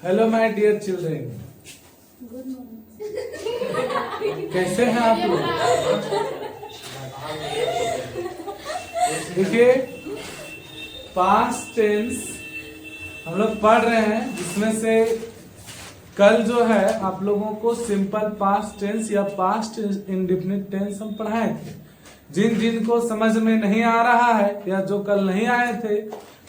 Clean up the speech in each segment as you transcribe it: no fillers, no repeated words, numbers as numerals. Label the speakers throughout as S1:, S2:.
S1: Hello my dear children, कैसे हैं आप लोग? देखिए, पास्ट टेंस हम लोग पढ़ रहे हैं, जिसमें से कल जो है आप लोगों को सिंपल पास्ट टेंस या पास्ट इंडेफिनिट टेंस हम पढ़ाए थे। जिन जिन को समझ में नहीं आ रहा है या जो कल नहीं आए थे,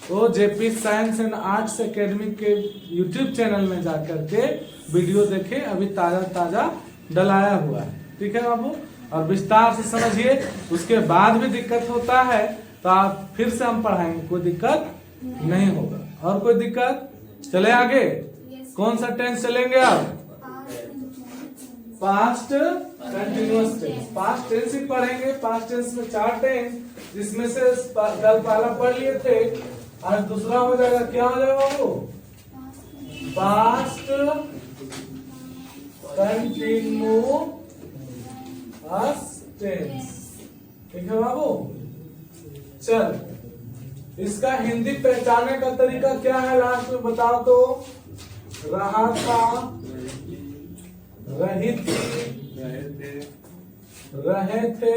S1: वो JP science and arts academy के यूट्यूब चैनल में जाकर के वीडियो देखे, अभी ताजा डलाया हुआ है। ठीक है बाबू, और विस्तार से समझिए। उसके बाद भी दिक्कत होता है तो आप फिर से हम पढ़ाएंगे, कोई दिक्कत नहीं होगा। और कोई दिक्कत? चले आगे। कौन सा टेंस चलेंगे आप? Past continuous tense. Past tense ही पढ़ेंगे। पास्ट टेंस में 4 टेंस, जिसमें से कल पहला पढ़ लिए थे, आज दूसरा हो जाएगा। क्या हो जाएगा वो? Past continuous tense. ठीक है बाबू? चल, इसका हिंदी पहचानने का तरीका क्या है लास्ट में बताओ तो? रहा था, रही थी, रहे थे,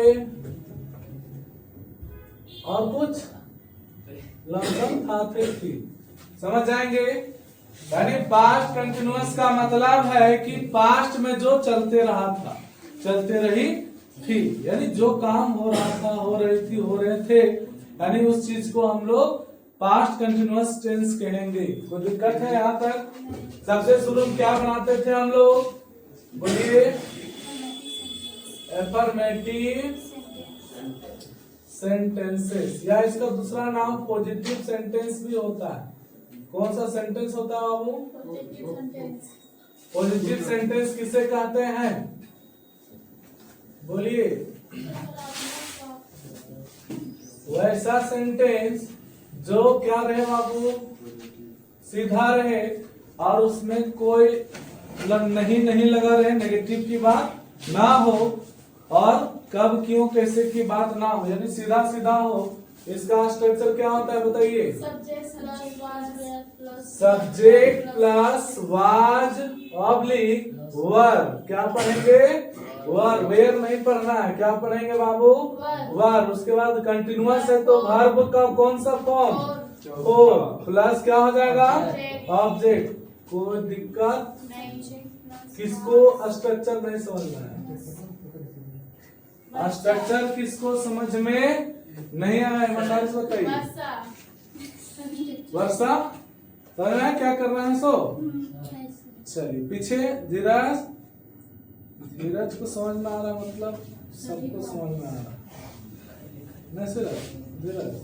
S1: और कुछ लमसम था, थे, थी। समझ जाएंगे? यानी पास्ट कंटिन्यूअस का मतलब है कि पास्ट में जो चलते रहा था, चलते रही थी, यानी जो काम हो रहा था, हो रही थी, हो रहे थे, यानी उस चीज को हम लोग पास्ट कंटिन्यूअस टेंस कहेंगे। कोई दिक्कत है यहाँ तक? सबसे शुरू में क्या बनाते थे हम लोग? बोलिए। एफर्मेटिव सेंटेंसेस, या इसका दूसरा नाम पॉजिटिव सेंटेंस भी होता है। कौन सा सेंटेंस होता है बाबू? पॉजिटिव सेंटेंस किसे कहते हैं? बोलिए। वैसा सेंटेंस जो क्या रहे बाबू? सीधा रहे और उसमें कोई नहीं लगा रहे, नेगेटिव की बात ना हो, और कब क्यों कैसे की बात ना हो, यानी सीधा सीधा हो। इसका स्ट्रक्चर क्या होता है बताइए? Subject plus was oblique verb. क्या पढ़ेंगे? वर्ब। वेयर नहीं पढ़ना है। क्या पढ़ेंगे बाबू? वर्ब। उसके बाद कंटिन्यूअस है तो वर्ब का कौन सा फॉर्म? और प्लस क्या हो जाएगा? ऑब्जेक्ट। कोई दिक्कत? किसको स्ट्रक्चर नहीं समझना है? स्ट्रक्चर किसको समझ में नहीं आया? ईमानदारी से बताइए। वर्षा समझ में आया क्या कर रहे हैं? सो चलिए पीछे। धीरज, धीरज को समझ में आ रहा, मतलब सबको समझ में आ रहा नहीं? धीरज,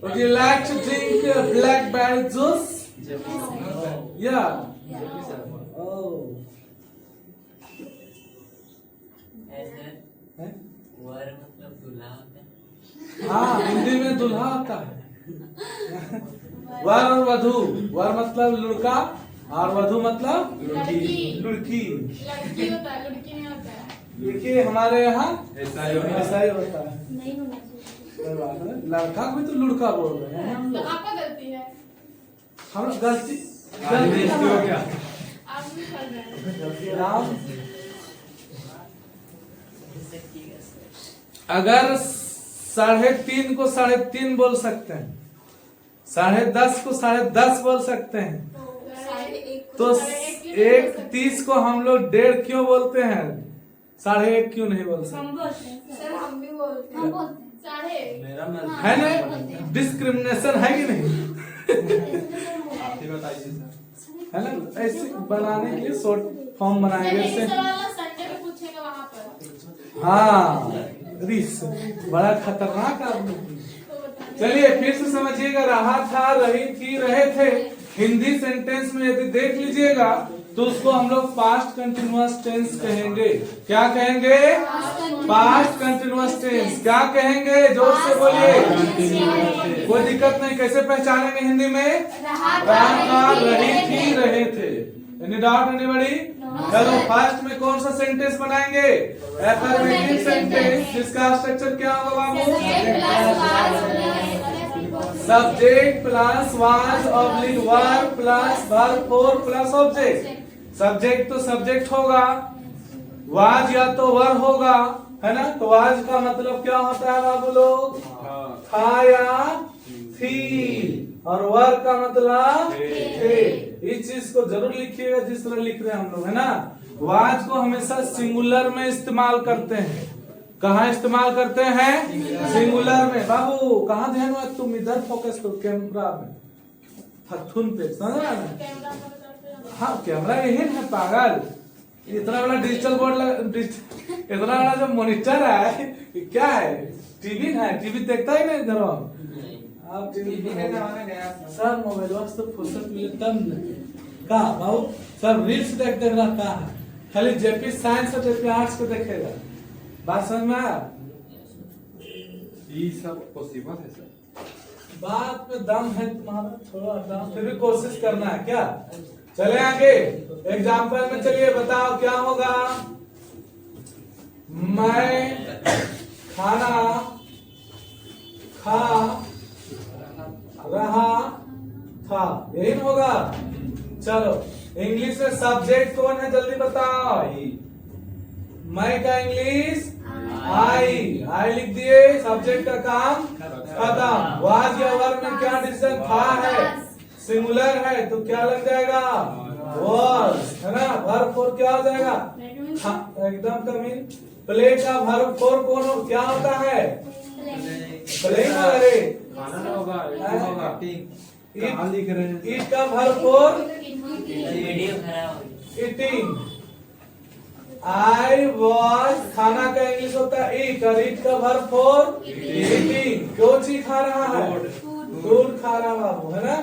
S1: would you like to drink blackberry juice? Yeah. Oh.
S2: वर मतलब दूल्हा होता है।
S1: हाँ, हिंदी में दूल्हा होता है। वर और वधू। वर मतलब लड़का और वधू मतलब लड़की। लड़की
S3: होता है, लड़की नहीं होता है।
S1: लड़की हमारे यहाँ
S4: ऐसा ही
S1: होता है।
S3: नहीं होना चाहिए।
S1: लड़का को भी तो लड़का बोल रहे हैं हम
S3: तो
S1: लोग।
S3: आपका गलती है।
S1: हम गलती
S4: हो क्या?
S3: आप भी कर रहे हैं।
S1: राम, अगर 3.5 को 3.5 बोल सकते हैं, 10.5 को 10.5 बोल सकते हैं, तो 1:30 को हम लोग 1.5 क्यों बोलते हैं? 1.5 क्यों नहीं बोल सकते?
S3: हम बोलते हैं सर, हम भी बोलते हैं। हम बोलते हैं 1.5
S4: मेरा मन
S1: है ना? डिस्क्रिमिनेशन है कि नहीं?
S4: आप ही बताइए सर।
S1: है ना? ऐसे बनाने के लिए शॉर्ट फॉर्म बनाएंगे
S3: इस
S1: इससे।
S3: वाला संडे में पूछेगा वहाँ पर।
S1: हाँ, रिस बड़ा खतरनाक आदमी। चलिए फिर से समझिएगा। रहा था, रही थी, रहे थे। हिंदी सेंटेंस में यदि देख लीजिएगा तो उसको हम लोग पास्ट कंटिन्यूअस टेंस कहेंगे। क्या कहेंगे? Past continuous tense. क्या कहेंगे? जोर से बोलिए। कोई दिक्कत नहीं। कैसे पहचानेंगे हिंदी में? रहा था, रही थी, रहे थे। Any doubt anybody? चलो फर्स्ट में कौन सा सेंटेंस बनाएंगे? एफर्मेटिव सेंटेंस, जिसका स्ट्रक्चर क्या होगा बाबू? Subject plus was oblique verb plus verb four plus object. Subject तो सब्जेक्ट होगा, वाज या तो वर होगा, है ना। तो वाज का मतलब क्या होता है बाबू लोग? था या थी। और वर का मतलब थे। इस चीज को जरूर लिखिएगा जिस तरह लिख रहे हैं हम लोग, है ना। वाज को हमेशा सिंगुलर में इस्तेमाल करते हैं। कहाँ इस्तेमाल करते हैं? सिंगुलर में। बाबू कहाँ ध्यान में, तुम इधर फोकस करो कैमरा में, हथुन पे, समझ रहा है? हाँ कैमरा यही है पागल। इतना बड़ा डिजिटल बोर्ड इतना बड़ा जो मॉनिटर है ये क्या है? टीवी है, टीवी देखता ही नहीं घर में। आप टीवी सर मोबाइल तो फुर्सत मिले तब का बाबू सर रील्स देख रहा था, खाली जेपी साइंस और जेपी आर्ट्स को देखेगा। बात समझ में आया?
S4: ये सब पॉसिबल है सर?
S1: बात में दम है तुम्हारा, थोड़ा दम, फिर भी कोशिश करना है क्या। चले आगे एग्जाम्पल में, चलिए बताओ क्या होगा। मैं खाना खा रहा था, यही ना होगा। चलो इंग्लिश में सब्जेक्ट कौन है जल्दी बताओ। मैं का इंग्लिश आई लिख दिए, सब्जेक्ट का काम खत्म। वाज या वर्ब में क्या डिसीजन था है, सिंगुलर है तो क्या लग जाएगा? वाज, है ना। वर्ब फोर क्या हो जाएगा? एकदम कमीन। प्ले का वर्ब फोर कौन हो, क्या होता है? प्लेइंग। अरे
S4: खाना होगा, कहाँ लिख रहे हैं?
S1: ईट का वर्ब फोर
S2: वीडियो खराब हो
S1: ईटिंग। आई वॉज, खाना का इंग्लिश होता है ईट, और ईट का वर्ब फोर ईटिंग। क्यों चीज खा रहा है? फूड खा रहा बाबू, है ना।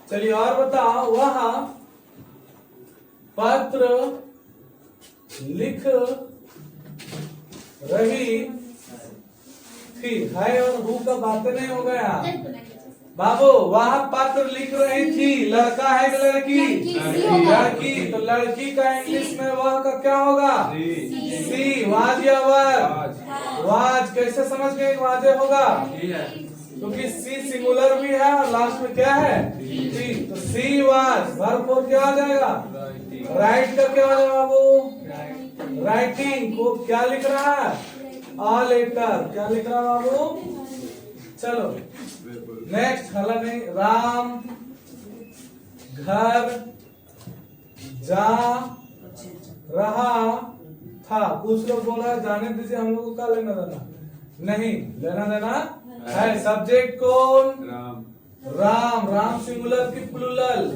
S1: चलिए और बताओ। वह पत्र लिख रही थी, है और हु का बातें नहीं हो गया बाबू। वह पत्र लिख रही थी, लड़का है कि लड़की? लड़की। तो लड़की का इंग्लिश में वह का क्या होगा? सी। वाज या वर्ब? वाज। कैसे समझ गए वाजे होगा? क्योंकि सी सिंगुलर भी है और लास्ट में क्या है? सी। तो सी वाज। वर्ब फोर क्या आ जाएगा? राइट का क्या हो जाएगा बाबू? राइटिंग को क्या लिख रहा है? A letter. क्या लिख रहा है बाबू? चलो नेक्स्ट। हला नहीं। राम घर जा रहा था। कुछ लोग बोल रहा है जाने दीजिए, हम लोग को क्या लेना देना? नहीं, लेना देना है। सब्जेक्ट कौन?
S4: राम।
S1: राम। राम सिंगुलर की प्लूरल?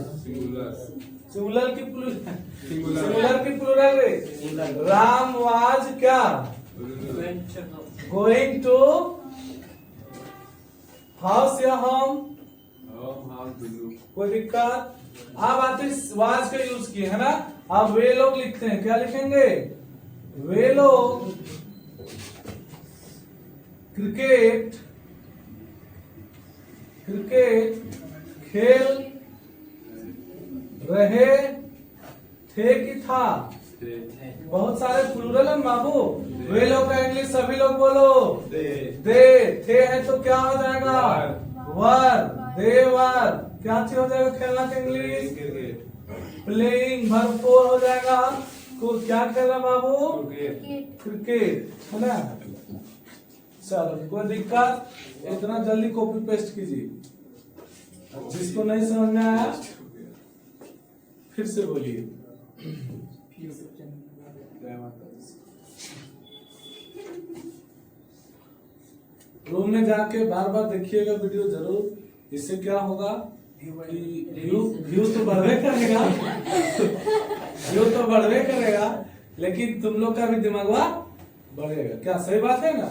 S1: सिंगुलर की प्लूरल, सिंगुलर की प्लूरल रे। राम वाज क्या? गोइंग टू हाउस या होम? कोई दिक्कत? आप आते वाज का यूज किए है ना। आप वे लोग लिखते हैं, क्या लिखेंगे? वे लोग क्रिकेट खेल रहे थे कि था? बहुत सारे प्लूरल है बाबू। वे लोग का इंग्लिश सभी लोग बोलो दे। थे है तो क्या हो जाएगा? वर। दे वर। क्या चीज हो जाएगा खेलना का इंग्लिश? प्लेइंग। वर्ब फोर हो जाएगा। तो क्या खेल रहा बाबू? क्रिकेट, है ना। चलो कोई दिक्कत? इतना जल्दी कॉपी पेस्ट कीजिए। जिसको नहीं समझ में आया फिर से बोलिए। रूम में जाके बार बार देखिएगा वीडियो जरूर। इससे क्या होगा कि व्यू तो बढ़वे करेगा व्यू तो बढ़वे करेगा, लेकिन तुम लोग का भी दिमागवा बढ़ेगा। क्या सही बात है ना?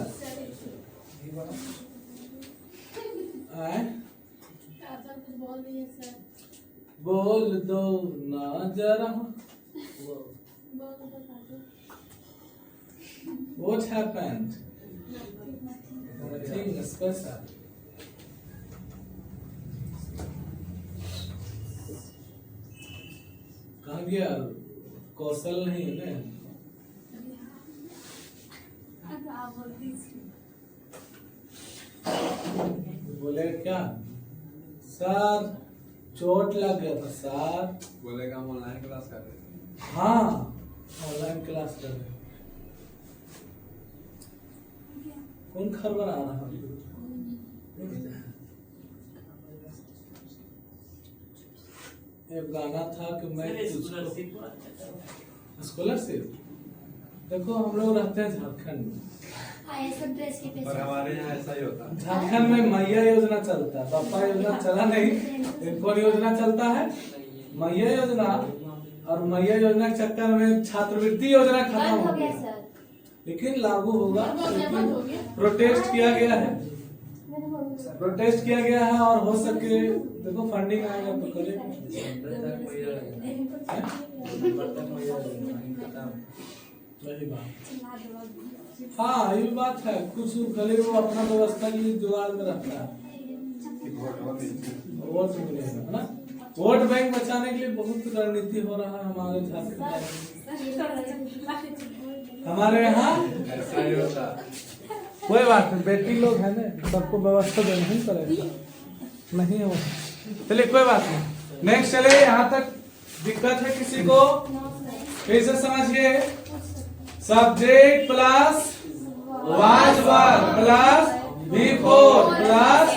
S1: बोल दो ना जरा। What happened? Nothing special. कहाँ गया? कौशल नहीं है ना? बोले क्या? सर चोट लग गया था सर।
S4: बोलेगा हम ऑनलाइन क्लास कर रहे हैं।
S1: हाँ ऑनलाइन क्लास कर रहे हैं। कौन खबर आ रहा है? एक गाना था कि मैं स्कॉलरशिप। देखो हम लोग रहते हैं झारखंड में,
S4: पर हमारे यहाँ ऐसा ही होता है।
S1: झारखंड में मैया योजना चलता है, पापा योजना चला नहीं। एक कौन योजना चलता है? मैया योजना। और मैया योजना के चक्कर में छात्रवृत्ति योजना खत्म हो गया, लेकिन लागू होगा। प्रोटेस्ट किया गया है, प्रोटेस्ट किया गया है और हो सके देखो फंडिंग आएगा तो करेगा। वही बात। हाँ ये बात है, कुछ भले वो अपना व्यवस्था के लिए जुगाड़ में रखता है। वोट मिलेगा है ना, वोट बैंक बचाने के लिए बहुत रणनीति हो रहा है हमारे झारखंड, हमारे यहाँ
S4: ऐसा ही होता है।
S1: कोई बात नहीं, बेटी लोग है ना, सबको व्यवस्था देना ही पड़ेगा। नहीं हो चलिए कोई बात नहीं। नेक्स्ट चले, यहाँ तक दिक्कत है किसी को? फिर से समझिए, subject plus was verb plus V4 plus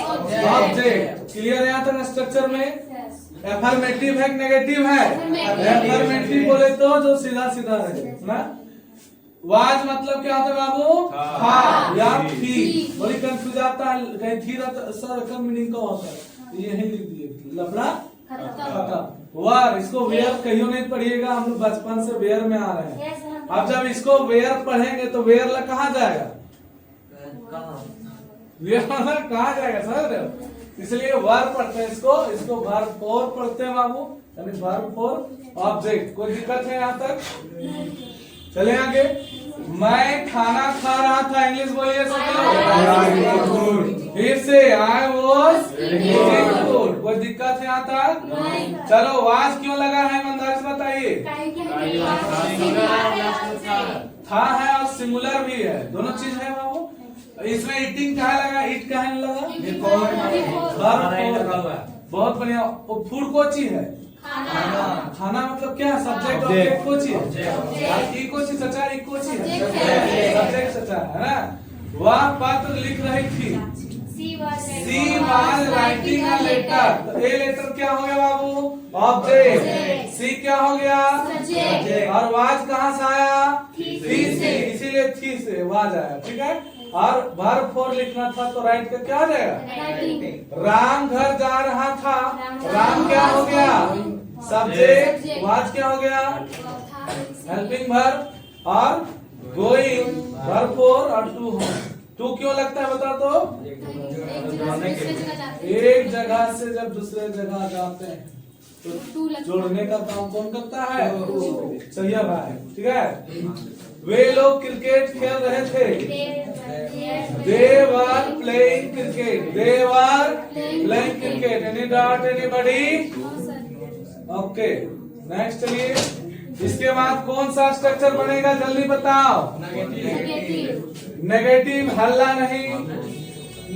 S1: object. Clear है यहाँ तक स्ट्रक्चर में? एफर्मेटिव है नेगेटिव है? एफर्मेटिव बोले तो जो सीधा सीधा रहे ना। वाज मतलब क्या होता है बाबू? था या थी। बड़ी कंफ्यूज आता है, कहीं थी सर का मीनिंग का होता है, यही लिख दिए लफड़ा खत्म। वर, इसको वेयर कहियो नहीं पढ़िएगा, हम लोग बचपन से वेयर में आ रहे हैं। अब जब इसको वेयर पढ़ेंगे तो वेयर ला कहाँ जाएगा? वेयर मतलब कहाँ जाएगा सर? इसलिए वर्ब पढ़ते हैं इसको वर्ब फॉर पढ़ते हैं बाबू, यानी वर्ब फॉर ऑब्जेक्ट। कोई दिक्कत है यहाँ तक? चले आगे। मैं खाना खा रहा था, इंग्लिश बोलिए सब लोग। फिर से आई वाज ईटिंग फूड। कोई दिक्कत है यहाँ तक? चलो वाज क्यों लगा है ईमानदारी से बताइए? था है और सिंगुलर भी है, दोनों चीज है बाबू। इसमें ईटिंग कहाँ लगा, ईट कहाँ लगा? बहुत बढ़िया। फूड को चीज है, खाना मतलब क्या? सब्जेक्ट ऑब्जेक्ट को चीज है। ई को चीज सचा, ई को चीज है, सब्जेक्ट सचा है ना। वह पत्र लिख रही थी, she was writing a letter. तो ए लेटर क्या हो गया बाबू? ऑब्जेक्ट। सी क्या हो गया? और वाज कहाँ से आया? थी से, इसीलिए थी से वाज आया। ठीक है। और वर्ब फॉर लिखना था तो राइट का क्या हो जाएगा? राम घर जा रहा था, राम क्या हो गया? सब्जेक्ट। वाज क्या हो गया? Helping verb. और गोइंग वर्ब फॉर और टू क्यों लगता है बता तो? एक जगह से जब दूसरे जगह जाते हैं तो जोड़ने का काम कौन करता है? सही है भाई। ठीक है। वे लोग क्रिकेट खेल रहे थे, they were playing cricket, they were playing cricket। any doubt anybody? Okay next चलिए। इसके बाद कौन सा स्ट्रक्चर बनेगा जल्दी बताओ? नेगेटिव। हल्ला नहीं,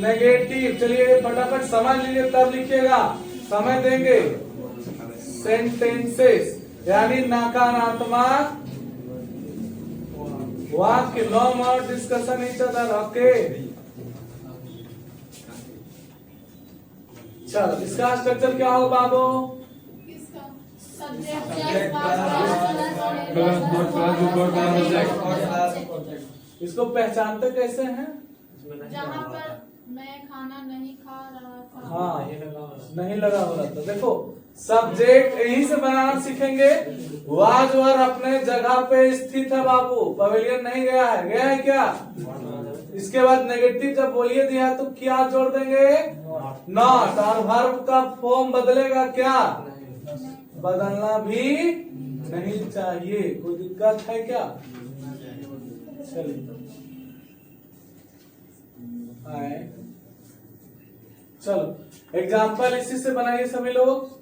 S1: नेगेटिव। चलिए फटाफट समझ लीजिए तब लिखिएगा, समय देंगे। सेंटेंसेस यानी नकारात्मक वाक्य। No more discussion each other. Okay चलो, इसका स्ट्रक्चर क्या होगा बाबू? इसको पहचानते कैसे हैं?
S3: जहाँ पर मैं खाना नहीं खा रहा था।
S1: हाँ नहीं लगा हो रहा था। देखो सब्जेक्ट यहीं से बनाना सीखेंगे। वाज वर अपने जगह पे स्थित है बाबू, पवेलियन नहीं गया है। गया है क्या? इसके बाद नेगेटिव जब बोलिए दिया तो क्या जोड़ देंगे? नॉट। और वर्ब का फॉर्म बदलेगा क्या? बदलना भी नहीं चाहिए। कोई दिक्कत है क्या? चलिए आए, चलो एग्जाम्पल इसी से बनाइए सभी लोग।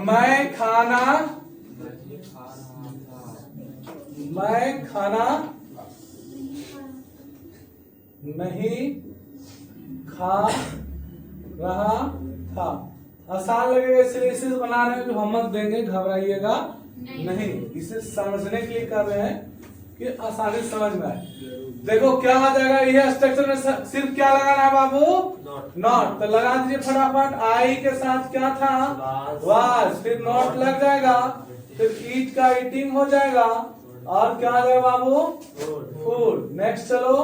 S1: मैं खाना नहीं खा रहा था। आसान लगेगा इसलिए इसे बना रहे हैं, जो होमवर्क देंगे घबराइएगा नहीं, इसे समझने के लिए कर रहे हैं कि आसानी से समझ में आए। देखो क्या आ जाएगा, ये स्ट्रक्चर में सिर्फ क्या लगाना है बाबू, नॉट। तो लगा दीजिए फटाफट। आई के साथ क्या था, वाज, फिर नॉट लग जाएगा, फिर ईट का ईटिंग हो जाएगा, और क्या आ जाएगा बाबू, फूड। नेक्स्ट चलो,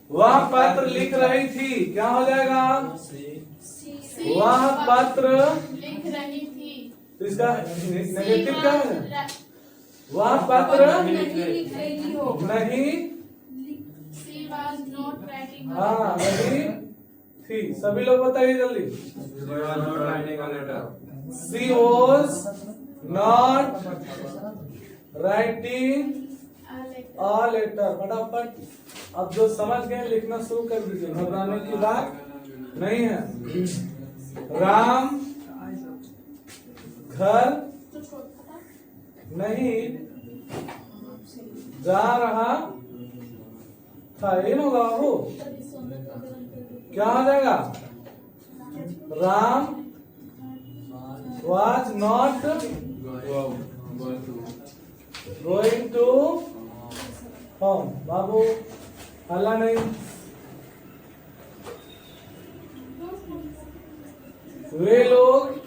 S1: वह पत्र लिख रही थी, क्या हो जाएगा, वह पत्र
S3: लिख रही थी।
S1: तो इसका नेगेटिव क्या है, वह पत्र
S3: नहीं लिख रही हो।
S1: नहीं,
S3: She was not writing her
S1: हाँ नहीं थी। सभी लोग बताइए जल्दी। She was not writing
S3: letter.
S1: a letter। फटाफट, अब जो समझ गए लिखना शुरू कर दीजिए, घबराने की बात नहीं है। राम घर
S3: तो छोटा था।
S1: नहीं जा रहा था, ये ना होगा बाबू, क्या हो जाएगा, Ram was not going to home। बाबू हल्ला नहीं, वे लोग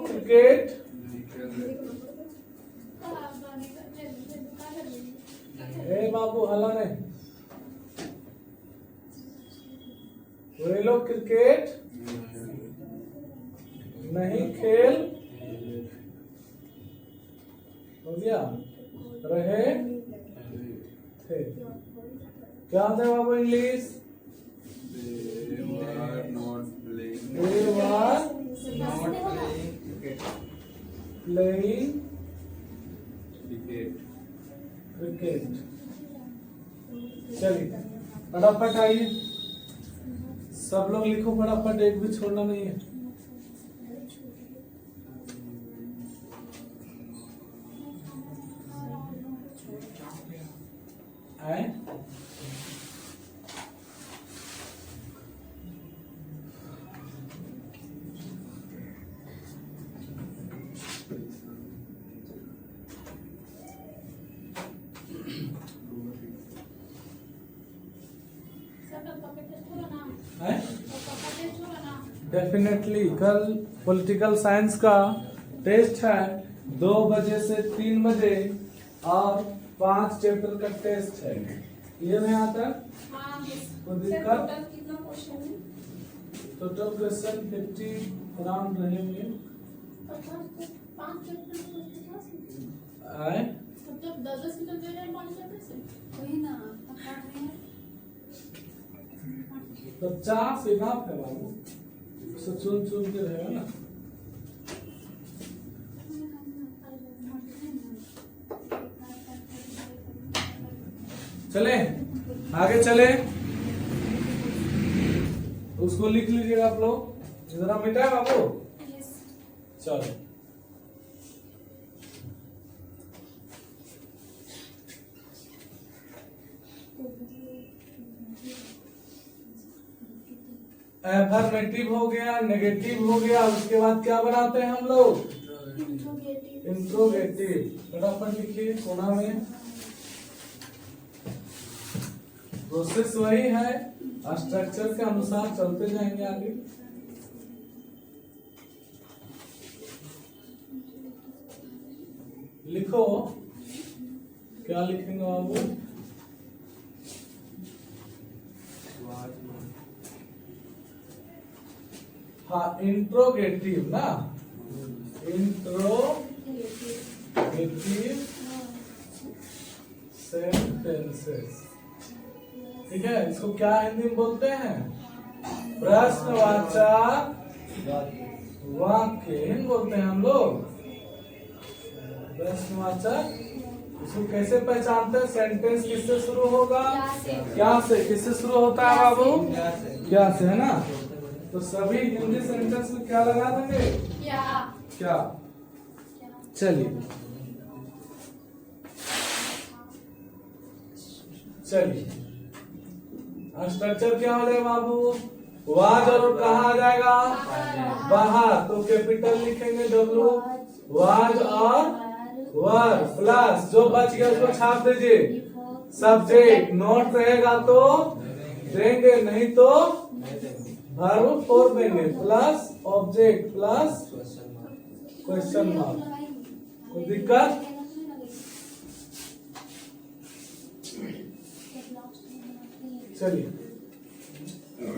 S1: क्रिकेट ए बाबू हल्ला नहीं, वे लोग क्रिकेट नहीं खेल हो गया रहे थे। क्या होता है बाबू English, they were playing cricket. चलिए फटाफट आइए, सब लोग लिखो फटाफट, एक भी छोड़ना नहीं है। आए डेफिनेटली कल पॉलिटिकल साइंस का टेस्ट है 2 बजे से 3 बजे, और 5 चैप्टर का टेस्ट है। ये में आता कोई दिक्कत,
S3: कितना क्वेश्चन है,
S1: टोटल क्वेश्चन 50 अराउंड रहेंगे।
S3: 5 चैप्टर
S1: आए
S3: मतलब 10 की तो दे रहे हैं 5 चैप्टर से, वही ना
S1: तो 50 इनफ है बाबू, उससे चुन चुन के रहेगा ना। चले आगे चले, उसको लिख लीजिएगा आप लोग, जरा मिटा है बाबू। चलो एफर्मेटिव हो गया, नेगेटिव हो गया, उसके बाद क्या बनाते हैं हम लोग, इंट्रोगेटिव। फटाफट लिखिए कोना में, प्रोसेस वही है, स्ट्रक्चर के अनुसार चलते जाएंगे आगे। लिखो, क्या लिखेंगे बाबू, हाँ इंट्रोगेटिव ना, इंट्रोगेटिव सेंटेंसेस, ठीक है। इसको क्या हिंदी में बोलते हैं, प्रश्नवाचक वाक्य हिंदी बोलते हैं हम लोग, प्रश्नवाचक। इसको कैसे पहचानते हैं, सेंटेंस किससे शुरू होगा, क्या से, किससे शुरू होता है बाबू, क्या से, है ना। तो सभी हिंदी सेंटेंस में क्या लगा देंगे, क्या। चलिए चलिए स्ट्रक्चर क्या हो जाएगा बाबू? वाज और कहाँ आ जाएगा? बाहर। तो कैपिटल लिखेंगे W, वाज और वर प्लस जो बच गया उसको छाप दीजिए। सब्जेक्ट नोट रहेगा तो देंगे, नहीं तो वर्ब फोर देंगे, plus object plus question mark. कोई दिक्कत? चलिए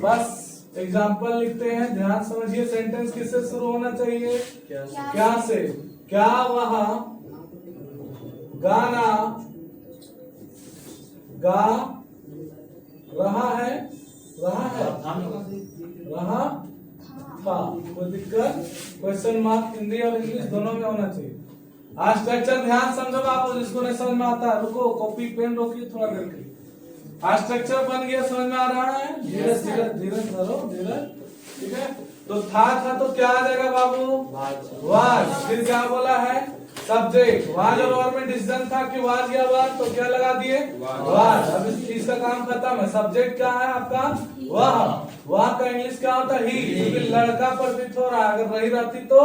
S1: बस एग्जाम्पल लिखते हैं, ध्यान समझिए। सेंटेंस किससे शुरू होना चाहिए? क्या से? क्या वह गाना गा रहा है? रहा है, रहा था। कोई दिक्कत? क्वेश्चन मार्क हिंदी और इंग्लिश दोनों में होना चाहिए। आज स्ट्रक्चर ध्यान समझो आप, जिसको नहीं समझ में आता है रुको, कॉपी पेन रोकिए थोड़ा देर के लिए। आज स्ट्रक्चर बन गया, समझ में आ रहा है? धीरज धीरज धीरज धरो, धीरज। ठीक है, तो था तो क्या आ जाएगा बाबू? वाज। फिर क्या बोला है? सब्जेक्ट। वाज और वर्ब में डिसीजन था कि वाज या वाज, तो क्या लगा दिए? वाज। अब इसका काम खत्म है। सब्जेक्ट क्या है आपका? वह का इंग्लिश क्या होता है? ही, क्योंकि लड़का प्रतीत हो रहा है। अगर रही रहती तो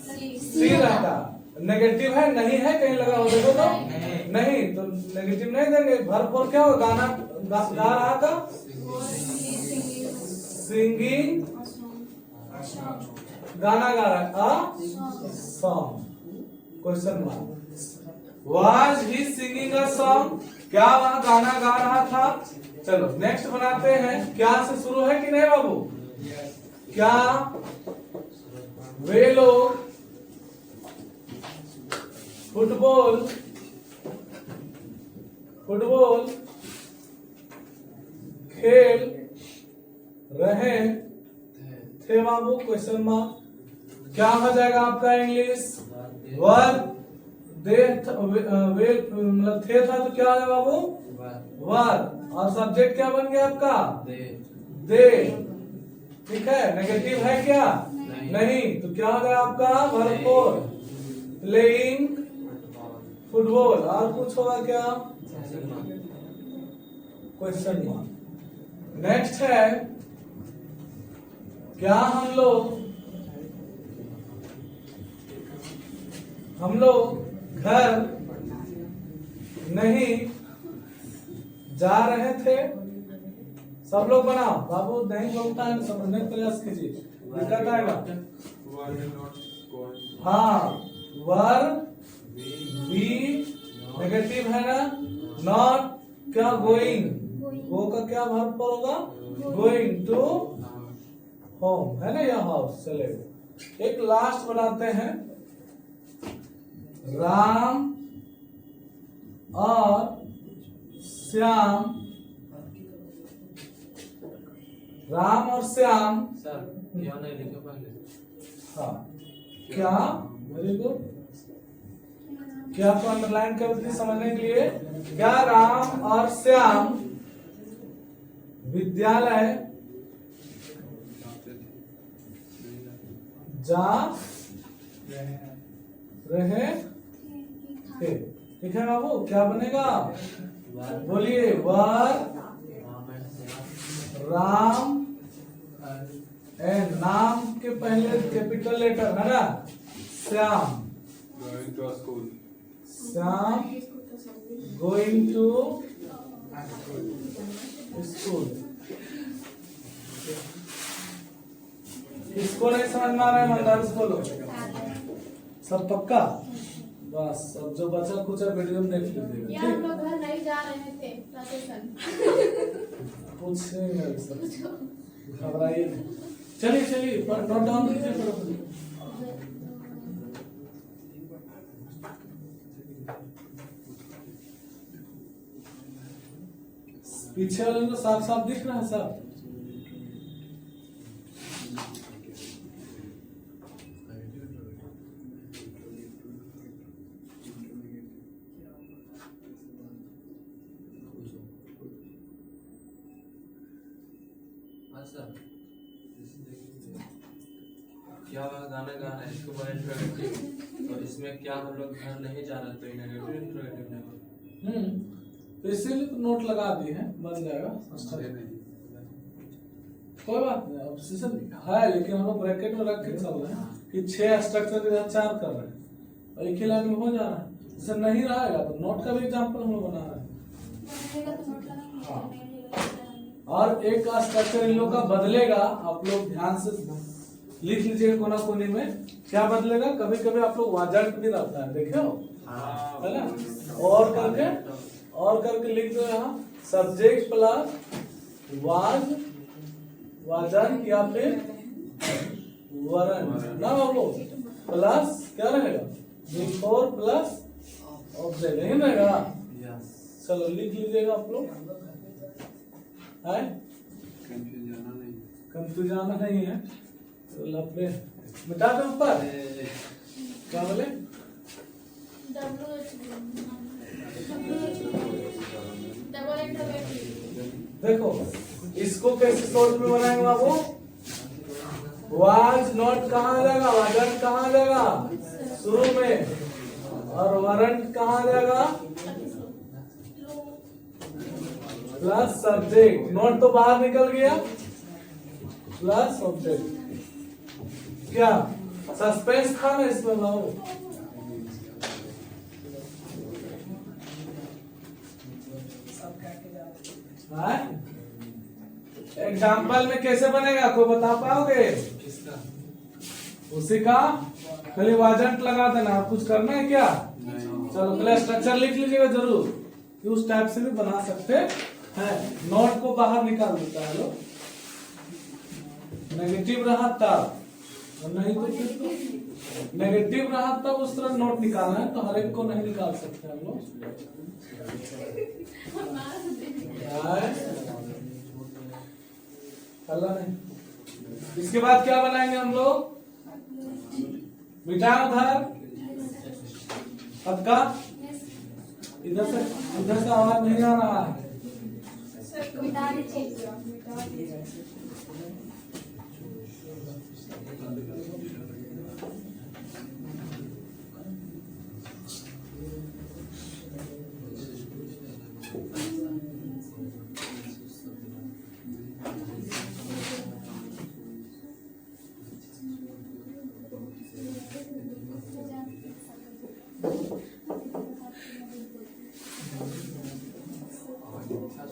S1: सी रहता। नेगेटिव है, नहीं है, कहीं लगा हो देखो तो नहीं, तो नेगेटिव नहीं देंगे। भरपूर क्या होगा? गाना गा रहा का सिंगिंग, गाना गा रहा है, a song. Question mark. Was he singing a song? क्या वह गाना गा रहा था? चलो नेक्स्ट बनाते हैं। क्या से शुरू है कि नहीं बाबू? क्या वे लोग फुटबॉल खेल रहे थे बाबू? Question mark. क्या हो जाएगा आपका इंग्लिश? वर्ब। दे मतलब थे था तो क्या हो जाएगा बाबू? वर्ब। और सब्जेक्ट क्या बन गया आपका? दे। ठीक है, नेगेटिव है क्या? नहीं, तो क्या हो जाएगा आपका? Verb four. Playing football. और कुछ होगा क्या? Question mark. नेक्स्ट है, क्या हम लोग घर नहीं जा रहे थे? सब लोग बनाओ बाबू, नहीं बोलता है समझने का प्रयास कीजिए, दिक्कत आएगा। हाँ, वर बी नेगेटिव है ना? नॉट क्या? गोइंग। गो का क्या वर्ब पर होगा? गोइंग टू होम, है ना, या हाउस। चलेगा। एक लास्ट बनाते हैं। राम और श्याम, राम और श्याम।
S4: सर क्या नहीं लिखा पहले?
S1: हाँ, क्या? Very good. क्या आपको अंडरलाइन कर दी समझने के लिए? क्या राम और श्याम विद्यालय जा रहे थे? ठीक है बाबू, क्या बनेगा? बोलिए। वर राम एंड नाम के पहले कैपिटल लेटर है ना? Shyam. Shyam going to school. इसको नहीं समझ में आ रहा है मंदार, इसको लो सब पक्का। बस अब जो बचा कुछ वीडियो में देख लीजिएगा।
S3: हम लोग घर नहीं जा रहे थे,
S1: कुछ नहीं, घबराइए नहीं। चलिए नोट डाउन कीजिए फटाफट। पीछे वाले को साफ साफ दिख रहा है सब?
S4: क्या गाना गा रहा है, इसको बड़ा इंट्रोगेटिव। और इसमें क्या हम लोग घर नहीं जा रहे, तो नेगेटिव इंट्रोगेटिव नहीं।
S1: तो इसीलिए तो नोट लगा दिए हैं, बन जाएगा कोई बात नहीं। ऑब्सेशन है लेकिन हम लोग ब्रैकेट में रख के चल रहे हैं कि 6 स्ट्रक्चर इधर 4 कर रहे हैं और एक ही लाइन में हो जा रहा है। जैसे नहीं रहेगा तो नोट का भी एग्जाम्पल हम लोग बना रहे हैं। हाँ। और एक का स्ट्रक्चर इन लोग का बदलेगा, आप लोग ध्यान से लिख लीजिए कोना कोने में क्या बदलेगा। कभी कभी आप लोग वाजंट भी रहता है, देखे हो है ना, और करके लिख दो यहाँ सब्जेक्ट प्लस वाजंट या फिर वरन ना बाबू, प्लस क्या रहेगा बिफोर प्लस ऑब्जेक्ट नहीं रहेगा। चलो लिख लीजिएगा आप लोग, है कंफ्यूजन नहीं है तो लपड़े मिटा दो ऊपर। क्या बोले देखो इसको कैसे शॉर्ट में बनाएंगे बाबू। वाज नॉट कहाँ आ जाएगा, वाजंट कहाँ आ जाएगा शुरू में, और वारंट कहाँ आ जाएगा प्लस सब्जेक्ट। नोट तो बाहर निकल गया, प्लस ऑब्जेक्ट। क्या सस्पेंस था ना इसमें बाबू। एग्जाम्पल में कैसे बनेगा कोई बता पाओगे? उसी का खाली वाजंट लगा देना, कुछ करना है क्या? चलो पहले स्ट्रक्चर लिख लीजिएगा जरूर कि उस टाइप से भी बना सकते हैं। नोट को बाहर निकाल देता है लोग, नेगेटिव रहा तब, नहीं तो फिर तो नेगेटिव रहा तब उस तरह नोट निकालना है, तो हर एक को नहीं निकाल सकते हम लोग। नहीं। इसके बाद क्या बनाएंगे हम लोग? मिटा उधर पक्का, इधर से आवाज नहीं आ रहा है।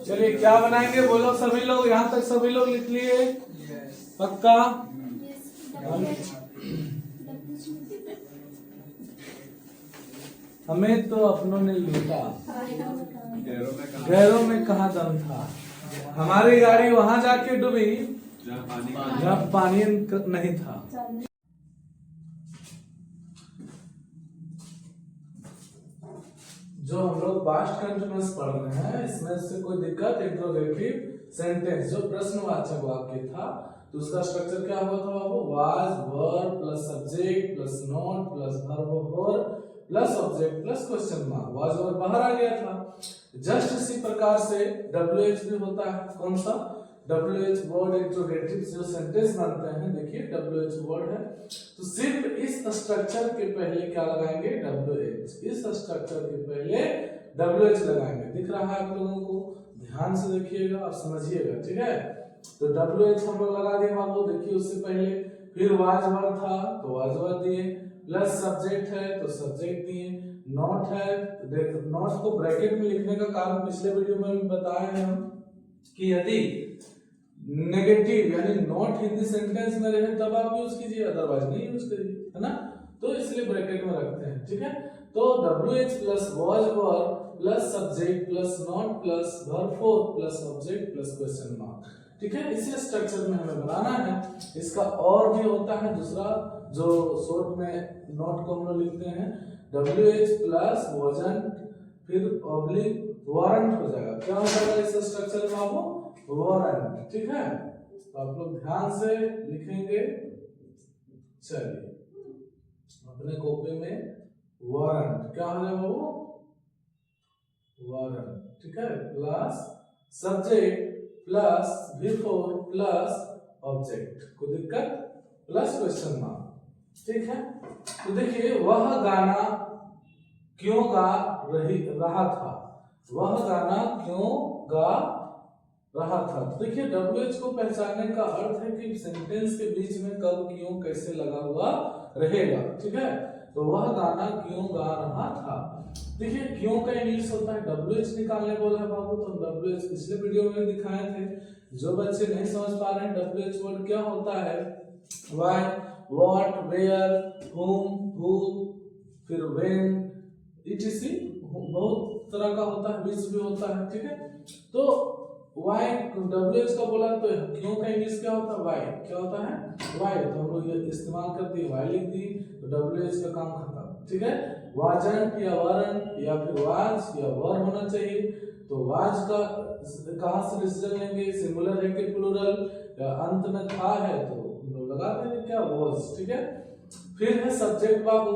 S1: चलिए क्या बनाएंगे बोलो सभी लोग, यहाँ तक सभी लोग लिख लिए पक्का? हमें तो अपनों ने लूटा, गैरों में कहाँ दम था। हमारी गाड़ी वहां जाके डूबी जब पानी नहीं था। जो हम लोग पास्ट कंटिन्यूअस पढ़ रहे हैं इसमें से कोई दिक्कत? इंट्रोगेटिव सेंटेंस जो प्रश्नवाचक वाक्य था तो उसका स्ट्रक्चर क्या हुआ था बाबू? Was, verb plus subject plus not plus verb और plus object plus question mark. Was verb बाहर आ गया था। जस्ट इसी प्रकार से WH भी होता है। कौन सा? WH वर्ड इंट्रोगेटिव जो सेंटेंस बनते हैं, देखिए WH वर्ड है तो सिर्फ इस स्ट्रक्चर के पहले क्या लगाएंगे? WH। इस स्ट्रक्चर के पहले WH लगाएंगे। दिख रहा है आप लोगों को? ध्यान से देखिएगा और समझिएगा, ठीक है? तो WH हम लोग लगा दिए बाबू, देखिए उससे पहले। फिर वाज वर्ड था तो वाज वर्ड दिए, प्लस सब्जेक्ट है तो सब्जेक्ट दिए, नॉट है तो नॉट को ब्रैकेट में लिखने का कारण पिछले वीडियो में भी बताए हैं हम कि यदि नेगेटिव यानी नॉट हिंदी सेंटेंस में रहे तब आप यूज कीजिए, अदरवाइज नहीं यूज करिए, है ना? तो इसलिए ब्रैकेट में रखते हैं, ठीक है? तो WH plus was verb plus subject plus not plus verb four plus object plus question mark, ठीक है? इसी स्ट्रक्चर में हमें बनाना है। इसका और भी होता है दूसरा जो शॉर्ट में नोट को हम लोग लिखते हैं WH प्लस वाजंट फिर ऑब्लिक वारंट हो जाएगा। क्या हो जाएगा इस स्ट्रक्चर में बाबू? वारंट, ठीक है? तो आप लोग ध्यान से लिखेंगे। चलिए अपने कॉपी में वारंट क्या हो जाएगा बाबू? वारंट, ठीक है? Plus subject plus before plus object, कोई दिक्कत? प्लस क्वेश्चन मार्क, ठीक है? तो देखिए वह गाना क्यों गा रहा था। वह गाना क्यों गा रहा था। तो देखिए WH को पहचानने का अर्थ है कि सेंटेंस के बीच में कब क्यों कैसे लगा हुआ रहेगा, ठीक है। तो वह गाना क्यों गा रहा था। देखिए क्यों का इंग्लिश होता है WH निकालने बोला है बाबू, तो हम WH पिछले वीडियो में दिखाए थे। जो बच्चे नहीं समझ पा रहे हैं WH वर्ड क्या होता है, why, what, where, whom, who, फिर when, etc बहुत तरह का होता है, विच भी होता है, ठीक है। तो वाई WH का बोला तो क्यों का इंग्लिश क्या होता है, वाई, क्या होता है वाई, तो हम लोग ये इस्तेमाल करते हैं वाई लिख दी तो WH का काम खत्म, ठीक है। वाजंट या वरन या फिर वाज या वर होना चाहिए। तो वाज का कहां से डिसीजन लेंगे, सिंगुलर है कि प्लूरल, या अंत में था है तो लगा देंगे क्या वाज, ठीक है। फिर है सब्जेक्ट बाबू,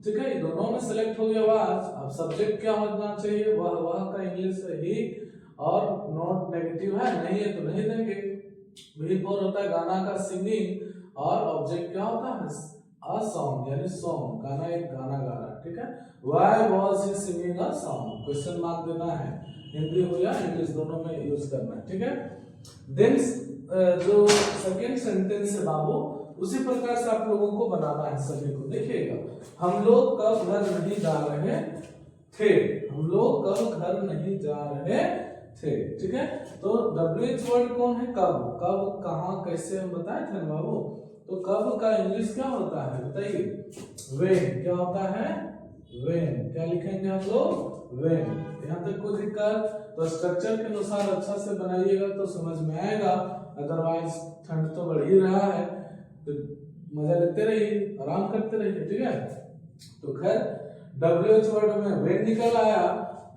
S1: ठीक है, दोनों में सेलेक्ट हो गया वाज। अब सब्जेक्ट क्या होना चाहिए, वह का इंग्लिश है ही, और नॉट नेगेटिव है, नहीं है तो नहीं देंगे। V4 होता है गाना का सिंगिंग, और ऑब्जेक्ट क्या होता है अ सॉन्ग, यानी सॉन्ग, गाना एक गाना गा रहा है, ठीक है। Why was he singing a song, question mark देना है, हिंदी हो या इंग्लिश दोनों में यूज करना है, ठीक है। देन जो सेकंड सेंटेंस है बाबू, उसी प्रकार से आप लोगों को बनाना है सभी को। देखिएगा, हम लोग कब घर नहीं जा रहे थे, हम लोग कब घर नहीं जा रहे थे, ठीक है। तो WH वर्ड कौन है, कब, कब कहाँ कैसे हम बताए थे ना बाबू। तो कब का इंग्लिश क्या होता है बताइए, व्हेन, क्या होता है व्हेन, क्या लिखेंगे हम लोग व्हेन। यहाँ तक कोई दिक्कत, तो स्ट्रक्चर के अनुसार अच्छा से बनाइएगा तो समझ में आएगा, अदरवाइज ठंड तो बढ़ ही रहा है, तो मजा लेते रहिए, आराम करते रहिए, ठीक है। तो खैर WH वर्ड में व्हेन निकल आया,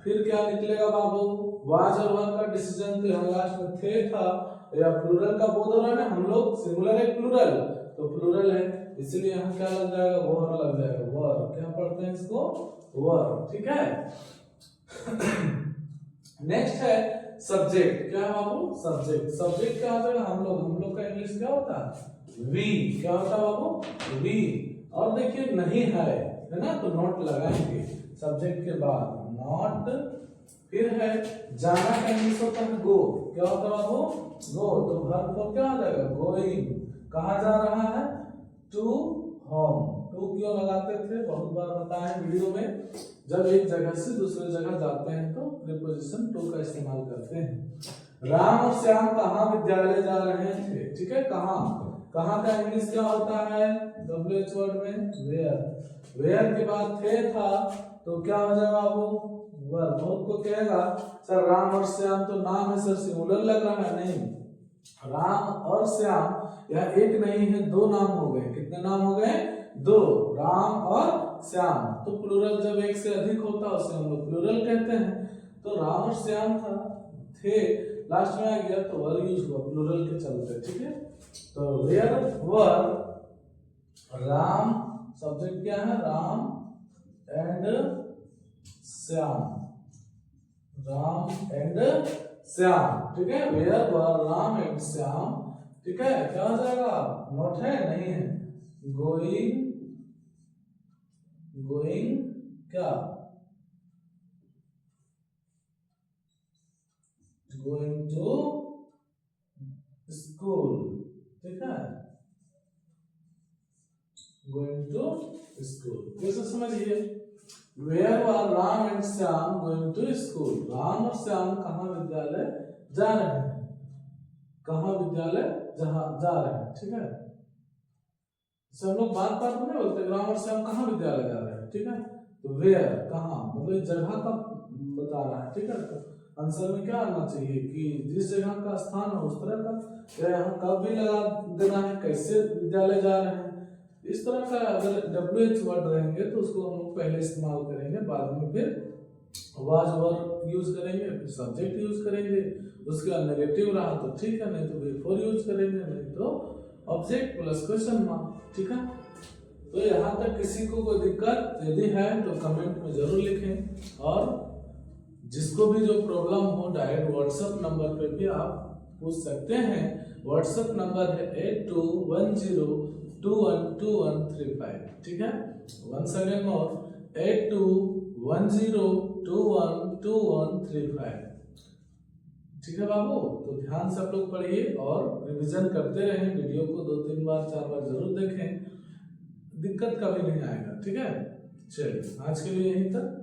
S1: फिर क्या निकलेगा बाबू, वाज और वर का डिसीजन तो यहाँ लास्ट में थे था, या प्लूरल का बोध हो रहा है ना, हम लोग सिंगुलर है प्लूरल, तो प्लूरल है इसलिए यहाँ क्या लग जाएगा, वर लग जाएगा, वर, क्या पढ़ते हैं इसको वर, ठीक है। नेक्स्ट है सब्जेक्ट, क्या है बाबू सब्जेक्ट, सब्जेक्ट क्या हो जाएगा, हम लोग का इंग्लिश क्या होता है वी, क्या होता है बाबू वी। और देखिए नहीं है ना, तो नॉट लगाएंगे सब्जेक्ट के बाद, नॉट। फिर है जाना का इंग्लिश होता है गो, क्या होता है बाबू गो, तो वर्ब फॉर्म क्या हो जाएगा गोइंग, कहाँ जा रहा है टू होम। टू क्यों लगाते थे, बहुत बार बताया वीडियो में, जब एक जगह से दूसरे जगह जाते हैं तो प्रीपोजिशन टू का इस्तेमाल करते हैं। राम और श्याम कहाँ विद्यालय जा रहे थे, ठीक है, कहाँ, कहाँ का इंग्लिश क्या होता है WH वर्ड में वेयर, वेयर के बाद थे था तो क्या हो जाएगा बाबू वर। बहुत को कहेगा सर राम और श्याम तो नाम है सर, सिंगुलर लग रहा है, नहीं, राम और श्याम यह एक नहीं है, दो नाम हो गए, कितने नाम हो गए दो, राम और श्याम। तो प्लूरल जब एक से अधिक होता है उसे हम लोग प्लूरल कहते हैं। तो राम और श्याम था, थे, लास्ट में आ गया तो वर यूज हुआ प्लूरल के चलते, ठीक है। तो वेयर वर राम, सब्जेक्ट क्या है राम एंड श्याम, राम एंड श्याम, ठीक है, where were Ram and Shyam, ठीक है। क्या हो जाएगा, नोट है नहीं है, गोइंग, गोइंग क्या, गोइंग टू स्कूल, ठीक है, गोइंग टू स्कूल। कैसे समझिए, where were Ram and Shyam going to school, Ram और श्याम कहाँ विद्यालय जा रहे हैं, कहाँ विद्यालय जहाँ जा रहे हैं, ठीक है। सब लोग बात बात में नहीं बोलते राम और श्याम कहाँ विद्यालय जा रहे हैं, ठीक है। तो वेयर कहाँ, मतलब जगह का बता रहा है, ठीक है। तो आंसर में क्या आना चाहिए कि जिस जगह का स्थान है उस तरह का, यहाँ कब भी लगा देना है, कैसे विद्यालय जा रहे हैं, इस तरह का। अगर WH वर्ड रहेंगे तो उसको हम लोग पहले इस्तेमाल करेंगे, बाद में फिर वाज वर यूज करेंगे, फिर सब्जेक्ट यूज करेंगे, उसके बाद नेगेटिव रहा तो ठीक है, नहीं तो बिफोर यूज करेंगे, नहीं तो ऑब्जेक्ट प्लस क्वेश्चन मार्क, ठीक है। तो यहाँ तक किसी को कोई दिक्कत यदि है तो कमेंट में जरूर लिखें, और जिसको भी जो प्रॉब्लम हो डायरेक्ट व्हाट्सएप नंबर पे भी आप पूछ सकते हैं। व्हाट्सएप नंबर है 8210212135, ठीक है। Once again more 8210 212135। ठीक है बाबू, तो ध्यान से आप लोग पढ़िए और रिवीजन करते रहें। वीडियो को 2-3 बार 4 बार जरूर देखें, दिक्कत कभी नहीं आएगा। ठीक है, चलिए आज के लिए यहीं तक।